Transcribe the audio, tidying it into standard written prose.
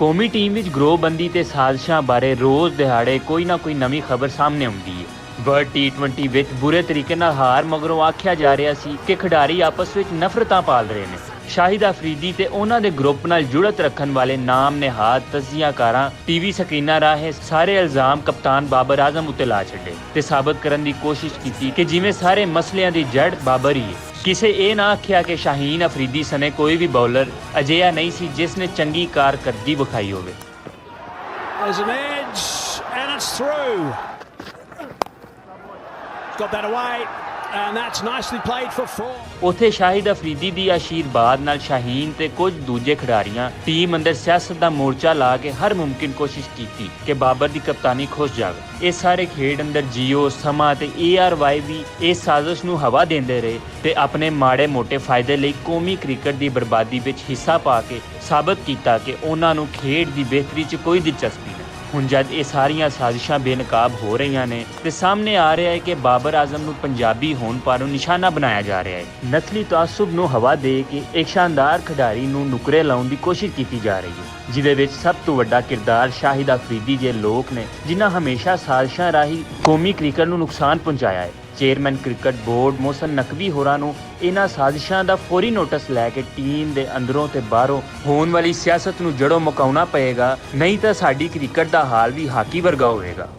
ਕੌਮੀ ਟੀਮ ਵਿੱਚ ਗਰੋਹਬੰਦੀ ਤੇ ਸਾਜ਼ਿਸ਼ਾਂ ਬਾਰੇ ਰੋਜ਼ ਦਿਹਾੜੇ ਕੋਈ ਨਾ ਕੋਈ ਨਵੀਂ ਖਬਰ ਸਾਹਮਣੇ ਆਉਂਦੀ ਹੈ। ਵਰਲਡ T20 ਵਿੱਚ ਬੁਰੇ ਤਰੀਕੇ ਨਾਲ ਹਾਰ ਮਗਰੋਂ ਆਖਿਆ ਜਾ ਰਿਹਾ ਸੀ ਕਿ ਖਿਡਾਰੀ ਆਪਸ ਵਿੱਚ ਨਫ਼ਰਤਾਂ ਪਾਲ ਰਹੇ ਨੇ। ਸ਼ਾਹਿਦ ਅਫਰੀਦੀ ਤੇ ਉਹਨਾਂ ਦੇ ਗਰੁੱਪ ਨਾਲ ਜੁੜਤ ਰੱਖਣ ਵਾਲੇ ਨਾਮ ਨਿਹਾਦ ਤਜ਼ਕੀਆਕਾਰਾਂ ਟੀਵੀ ਸਕਰੀਨਾਂ ਰਾਹੀਂ ਸਾਰੇ ਇਲਜ਼ਾਮ ਕਪਤਾਨ ਬਾਬਰ ਆਜ਼ਮ ਉੱਤੇ ਲਾ ਛੱਡੇ ਤੇ ਸਾਬਤ ਕਰਨ ਦੀ ਕੋਸ਼ਿਸ਼ ਕੀਤੀ ਕਿ ਜਿਵੇਂ ਸਾਰੇ ਮਸਲਿਆਂ ਦੀ ਜੜ ਬਾਬਰ ਹੀ ਹੈ। ਕਿਸੇ ਇਹ ਨਾ ਆਖਿਆ ਕਿ ਸ਼ਾਹੀਨ ਅਫਰੀਦੀ ਸਣੇ ਕੋਈ ਵੀ ਬੌਲਰ ਅਜਿਹਾ ਨਹੀਂ ਸੀ ਜਿਸ ਨੇ ਚੰਗੀ ਕਾਰਕਰਦਗੀ ਵਿਖਾਈ ਹੋਵੇ। ਉੱਥੇ ਸ਼ਾਹਿਦ ਅਫਰੀਦੀ ਦੀ ਆਸ਼ੀਰਵਾਦ ਨਾਲ ਸ਼ਾਹੀਨ ਤੇ ਕੁਝ ਦੂਜੇ ਖਿਡਾਰੀਆਂ ਟੀਮ ਅੰਦਰ ਸਿਆਸਤ ਦਾ ਮੋਰਚਾ ਲਾ ਕੇ ਹਰ ਮੁਮਕਿਨ ਕੋਸ਼ਿਸ਼ ਕੀਤੀ ਕਿ ਬਾਬਰ ਦੀ ਕਪਤਾਨੀ ਖੁੱਸ ਜਾਵੇ। ਇਹ ਸਾਰੇ ਖੇਡ ਅੰਦਰ ਜੀਓ ਸਮਾਂ ਤੇ ARY ਵੀ ਇਸ ਸਾਜ਼ਿਸ਼ ਨੂੰ ਹਵਾ ਦਿੰਦੇ ਰਹੇ ਤੇ ਆਪਣੇ ਮਾੜੇ ਮੋਟੇ ਫਾਇਦੇ ਲਈ ਕੌਮੀ ਕ੍ਰਿਕਟ ਦੀ ਬਰਬਾਦੀ ਵਿੱਚ ਹਿੱਸਾ ਪਾ ਕੇ ਸਾਬਤ ਕੀਤਾ ਕਿ ਉਹਨਾਂ ਨੂੰ ਖੇਡ ਦੀ ਬਿਹਤਰੀ 'ਚ ਕੋਈ ਦਿਲਚਸਪੀ ਨਹੀਂ। ਹੁਣ ਜਦ ਇਹ ਸਾਰੀਆਂ ਸਾਜ਼ਿਸ਼ਾਂ ਬੇਨਕਾਬ ਹੋ ਰਹੀਆਂ ਨੇ ਤੇ ਸਾਹਮਣੇ ਆ ਰਿਹਾ ਹੈ ਕਿ ਬਾਬਰ ਆਜ਼ਮ ਨੂੰ ਪੰਜਾਬੀ ਹੋਣ ਪਾਰੋਂ ਨਿਸ਼ਾਨਾ ਬਣਾਇਆ ਜਾ ਰਿਹਾ ਹੈ। ਨਸਲੀ ਤਾਸੁਬ ਨੂੰ ਹਵਾ ਦੇ ਕੇ ਇੱਕ ਸ਼ਾਨਦਾਰ ਖਿਡਾਰੀ ਨੂੰ ਨੁਕਰੇ ਲਾਉਣ ਦੀ ਕੋਸ਼ਿਸ਼ ਕੀਤੀ ਜਾ ਰਹੀ ਹੈ, ਜਿਹਦੇ ਵਿੱਚ ਸਭ ਤੋਂ ਵੱਡਾ ਕਿਰਦਾਰ ਸ਼ਾਹਿਦ ਅਫਰੀਦੀ ਜਿਹੇ ਲੋਕ ਨੇ ਜਿਨ੍ਹਾਂ ਹਮੇਸ਼ਾ ਸਾਜ਼ਿਸ਼ਾਂ ਰਾਹੀਂ ਕੌਮੀ ਕ੍ਰਿਕਟ ਨੂੰ ਨੁਕਸਾਨ ਪਹੁੰਚਾਇਆ ਹੈ। Chairman cricket board Mohsin Naqvi ਹੋਰਾਂ ਨੂੰ ਇਹਨਾਂ ਸਾਜ਼ਿਸ਼ਾਂ ਦਾ ਫੌਰੀ ਨੋਟਿਸ ਲੈ ਕੇ ਟੀਮ ਦੇ ਅੰਦਰੋਂ ਤੇ ਬਾਹਰੋਂ ਹੋਣ ਵਾਲੀ ਸਿਆਸਤ ਨੂੰ ਜੜੋਂ ਮੁਕਾਉਣਾ ਪਏਗਾ, ਨਹੀਂ ਤਾਂ ਸਾਡੀ ਕ੍ਰਿਕਟ ਦਾ ਹਾਲ ਵੀ ਹਾਕੀ ਵਰਗਾ ਹੋਵੇਗਾ।